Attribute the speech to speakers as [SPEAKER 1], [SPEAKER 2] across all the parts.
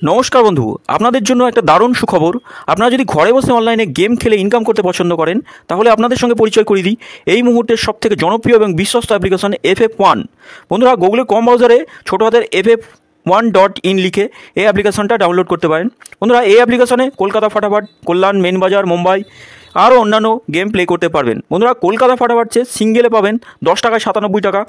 [SPEAKER 1] নমস্কার বন্ধু, আপনাদের জন্য একটা দারুণ সুখবর। আপনারা যদি ঘরে বসে অনলাইনে গেম খেলে ইনকাম করতে পছন্দ করেন, তাহলে আপনাদের সঙ্গে পরিচয় করিয়ে দিই এই মুহূর্তের সবথেকে জনপ্রিয় এবং বিশ্বস্ত অ্যাপ্লিকেশন FF1। বন্ধুরা, গুগলের কম ব্রাউজারে ছোটো হাতের FF1.in লিখে এই অ্যাপ্লিকেশনটা ডাউনলোড করতে পারেন। বন্ধুরা, এই অ্যাপ্লিকেশনে কলকাতা ফাটাফাট, কল্যাণ, মেন বাজার, মুম্বাই আরও অন্যান্য গেম প্লে করতে পারবেন। বন্ধুরা, কলকাতা ফাটাফাট সিঙ্গেলে পাবেন 10 টাকায় 97 টাকা,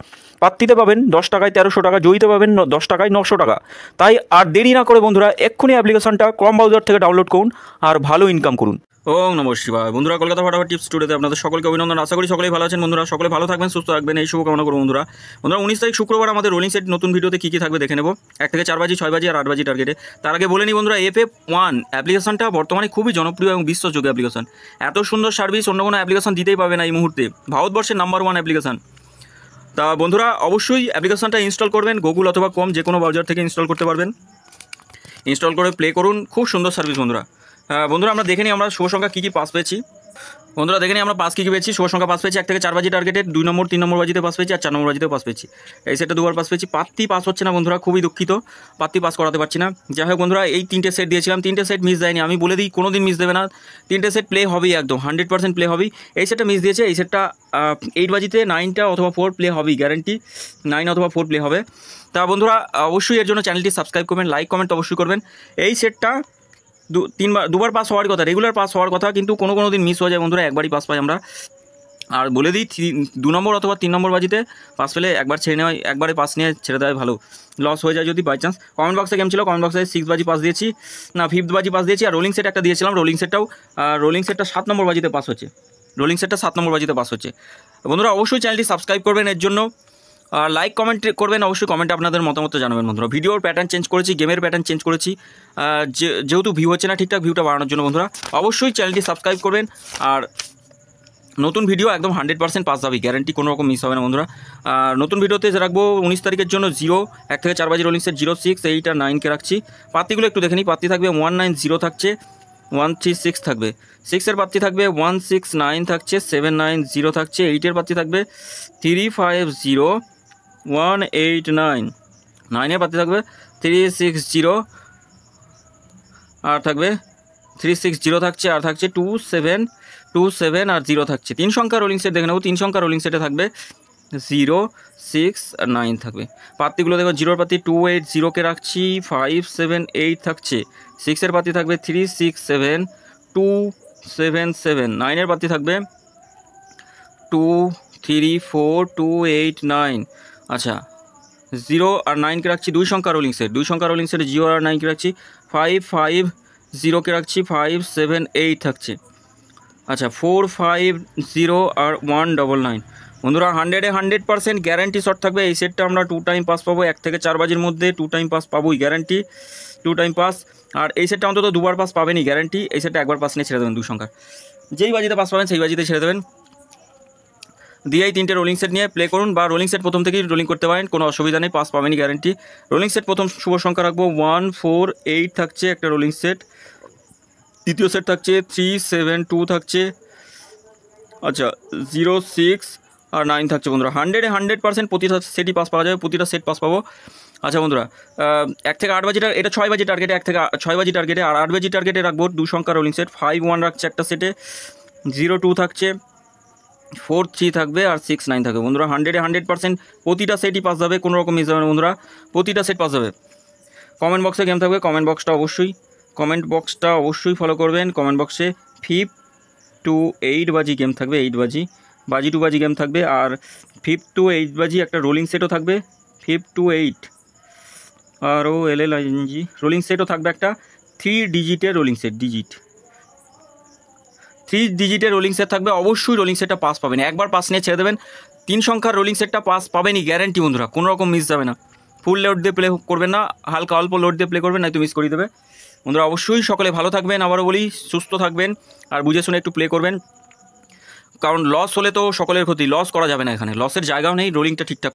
[SPEAKER 1] পাত্তিতে পাবেন 10 টাকায় 1300 টাকা, জয়ীতে পাবেন 10 টাকায় 900 টাকা। তাই আর দেরি না করে বন্ধুরা এক্ষুনি অ্যাপ্লিকেশনটা ক্রোম ব্রাউজার থেকে ডাউনলোড করুন আর ভালো ইনকাম করুন। ওম নমঃ শিবায়। বন্ধুরা, কলকাতা ফাটাফাট টিপস টুডেতে আপনাদের সকলকে অভিনন্দন। আশা করি সকলেই ভালো আছেন। বন্ধুরা, সকলে ভালো থাকবেন, সুস্থ থাকবেন, এই শুভকামনা করব। বন্ধুরা, 19 তারিখ শুক্রবার আমাদের রোলিং সেট নতুন ভিডিওতে কী কী থাকবে দেখে নেব। 1 থেকে 4 বাজি, 6 বাজি আর 8 বাজি টার্গেটে। তার আগে বলে নিই বন্ধুরা, FF1 অ্যাপ্লিকেশনটা বর্তমানে খুবই জনপ্রিয় এবং বিশ্বাসযোগ্য অ্যাপ্লিকেশন। এত সুন্দর সার্ভিস অন্য কোনো অ্যাপ্লিকেশন দিতেই পাবে না এই মুহূর্তে। ভারতবর্ষের নাম্বার 1 অ্যাপ্লিকেশন। তা বন্ধুরা, অবশ্যই অ্যাপ্লিকেশনটা ইনস্টল করবেন। গুগল অথবা ক্রোম যে কোনো ব্রাউজার থেকে ইনস্টল করতে পারবেন। ইনস্টল করে প্লে করুন, খুব সুন্দর সার্ভিস। বন্ধুরা, আমরা দেখে নিই আমরা শুভ সংখ্যা কী কী পাস পেয়েছি। বন্ধুরা, দেখে নিই আমরা পাস কী কী পেয়েছি। শুভ সংখ্যা পাস পেয়েছি 1 থেকে 4 বাজি টার্গেটে, 2 নম্বর 3 নম্বর বাজিতে পাস পেয়েছি আর 4 নম্বর বাজিতেও পাস পেয়েছি। এই সেটটা দুবার পাস পেয়েছি। পাত্তি পাস হচ্ছে না বন্ধুরা, খুবই দুঃখিত, পাত্তি পাস করাতে পারছি না। যাই হোক বন্ধুরা, এই 3টে সেট দিয়েছিলাম, 3টে সেট মিস যায়নি। আমি বলে দিই, কোনো দিন মিস দেবে না। 3টে সেট প্লে হবেই, একদম 100% প্লে হবেই। এই সেটটা মিস দিয়েছে, এই সেটটা 8 বাজিতে 9টা অথবা 4 প্লে হবেই, গ্যারান্টি 9 অথবা 4 প্লে হবে। তা বন্ধুরা, অবশ্যই এর জন্য চ্যানেলটি সাবস্ক্রাইব করবেন, লাইক কমেন্ট অবশ্যই করবেন। এই সেটটা দুবার পাস হওয়ার কথা, রেগুলার পাস হওয়ার কথা, কিন্তু কোনো দিন মিস হয়ে যায় বন্ধুরা, একবারই পাস পাই আমরা। আর বলে দিই, 2 নম্বর অথবা 3 নম্বর বাজিতে পাস পেলে একবার ছেড়ে নেওয়া, একবারে পাস নিয়ে ছেড়ে দেওয়া ভালো। লস হয়ে যায় যদি বাই চান্স। কমেন্ট বক্সে গেম ছিল, কমেন্ট বক্সে 6 বাজি পাস দিয়েছি, না 5th বাজি পাস দিয়েছি। আর রোলিং সেট একটা দিয়েছিলাম, রোলিং সেটটা 7 নম্বর বাজিতে পাস হচ্ছে। রোলিং সেটটা 7 নম্বর বাজিতে পাস হচ্ছে। বন্ধুরা, অবশ্যই চ্যানেলটি সাবস্ক্রাইব করবেন এর জন্য, আর লাইক কমেন্ট করবেন। অবশ্যই কমেন্টে আপনাদের মতামত জানাবেন। বন্ধুরা, ভিডিওর প্যাটার্ন চেঞ্জ করেছি, গেমের প্যাটার্ন চেঞ্জ করেছি, যেহেতু ভিউ হচ্ছে না ঠিকঠাক, ভিউটা বাড়ানোর জন্য। বন্ধুরা, অবশ্যই চ্যানেলটি সাবস্ক্রাইব করবেন। আর নতুন ভিডিও একদম 100% পাস যাবে, গ্যারান্টি, কোনো রকম মিস হবে না বন্ধুরা। আর নতুন ভিডিওতে রাখবো 19 তারিখের জন্য 0, 1 থেকে 4 বাজি রোলিং সেট 0, 6, 8 আর 9কে রাখছি। পাত্তিগুলো একটু দেখে নিই। পাত্তি থাকবে 190 থাকছে, 136 থাকবে, 6-এর পাত্তি থাকবে 169 থাকছে, 790 থাকছে, 8-এর পাত্তি থাকবে 350, 189, 9-এর পাত্তি থাকবে 360 আর থাকবে 360 থাকছে, আর থাকছে 27 আর 0 থাকছে। 3 সংখ্যা রোলিং সেট দেখে নেব। 3 সংখ্যা রোলিং সেটে থাকবে 0, 6 আর 9 থাকবে। পাত্তিগুলো দেখো, 0-এর পাত্তি 280কে রাখছি, 578 থাকছে, 6-এর পাত্তি থাকবে 367, 277, 9-এর পাত্তি থাকবে 234, 289। আচ্ছা, 0 আর 9কে রাখছি 2 সংখ্যা রোলিং সেট। 2 সংখ্যা রোলিং সেটে 0 আর 9কে রাখছি, 550কে রাখছি, 578 থাকছে। আচ্ছা, 450 আর 199। বন্ধুরা, 100% গ্যারান্টি শট থাকবে। এই সেটটা আমরা 2 টাইম পাস পাবো। 1 থেকে 4 বাজির মধ্যে 2 টাইম পাস পাবোই, গ্যারান্টি 2 টাইম পাস। আর এই সেটটা অন্তত 2বার পাস পাবেনই, গ্যারান্টি। এই সেটটা একবার পাস নিয়ে ছেড়ে দেবেন। 2 সংখ্যার যেই বাজিতে পাস পাবেন সেই বাজিতে ছেড়ে দেবেন। দিয়ে এই 3টে রোলিং সেট নিয়ে প্লে করুন, বা রোলিং সেট প্রথম থেকেই রোলিং করতে পারেন, কোনো অসুবিধা নেই, পাস পাবেনই, গ্যারান্টি। রোলিং সেট প্রথম শুভ সংখ্যা রাখবো 148 থাকছে একটা রোলিং সেট। দ্বিতীয় সেট থাকছে 372 থাকছে। আচ্ছা, 0, 6 আর 9 থাকছে। বন্ধুরা, 100% প্রতিটা সেটই পাস পাওয়া যাবে, প্রতিটা সেট পাস পাবো। আচ্ছা বন্ধুরা, 1 থেকে 8 বাজি, এটা 6 বাজি টার্গেটে, 1 থেকে 6 বাজি টার্গেটে। আর 8 বাজি টার্গেটে রাখবো 2 সংখ্যা রোলিং সেট। 51 রাখছে একটা সেটে, 02 থাকছে, 43 থাকবে আর 69 থাকবে। বন্ধুরা, 100% প্রতিটা সেটই পাস যাবে, কোনো রকম মিস যাবে না বন্ধুরা, প্রতিটা সেট পাস যাবে। কমেন্ট বক্সে গেম থাকবে, কমেন্ট বক্সটা অবশ্যই ফলো করবেন। কমেন্ট বক্সে 5 to 8 বাজি গেম থাকবে, 8 বাজি 2 বাজি গেম থাকবে। আর 5 to 8 বাজি একটা রোলিং সেটও থাকবে, 5 to 8 ROLLING রোলিং সেটও থাকবে একটা, 3 ডিজিটের রোলিং সেট, 3 ডিজিটের রোলিং সেট থাকবে। অবশ্যই রোলিং সেটটা পাস পাবেন, একবার পাস নিয়ে ছেড়ে দেবেন। 3 সংখ্যার রোলিং সেটটা পাস পাবেনই, গ্যারান্টি বন্ধুরা, কোনো রকম মিস যাবে না। ফুল লোড দিয়ে প্লে করবেন না, হালকা অল্প লোড দিয়ে প্লে করবেন, নয়তো মিস করে দেবে। বন্ধুরা, অবশ্যই সকলে ভালো থাকবেন, আবারও বলি সুস্থ থাকবেন, আর বুঝে শুনে একটু প্লে করবেন, কারণ লস হলে তো সকলের ক্ষতি, লস করা যাবে না, এখানে লসের জায়গাও নেই, রোলিংটা ঠিকঠাক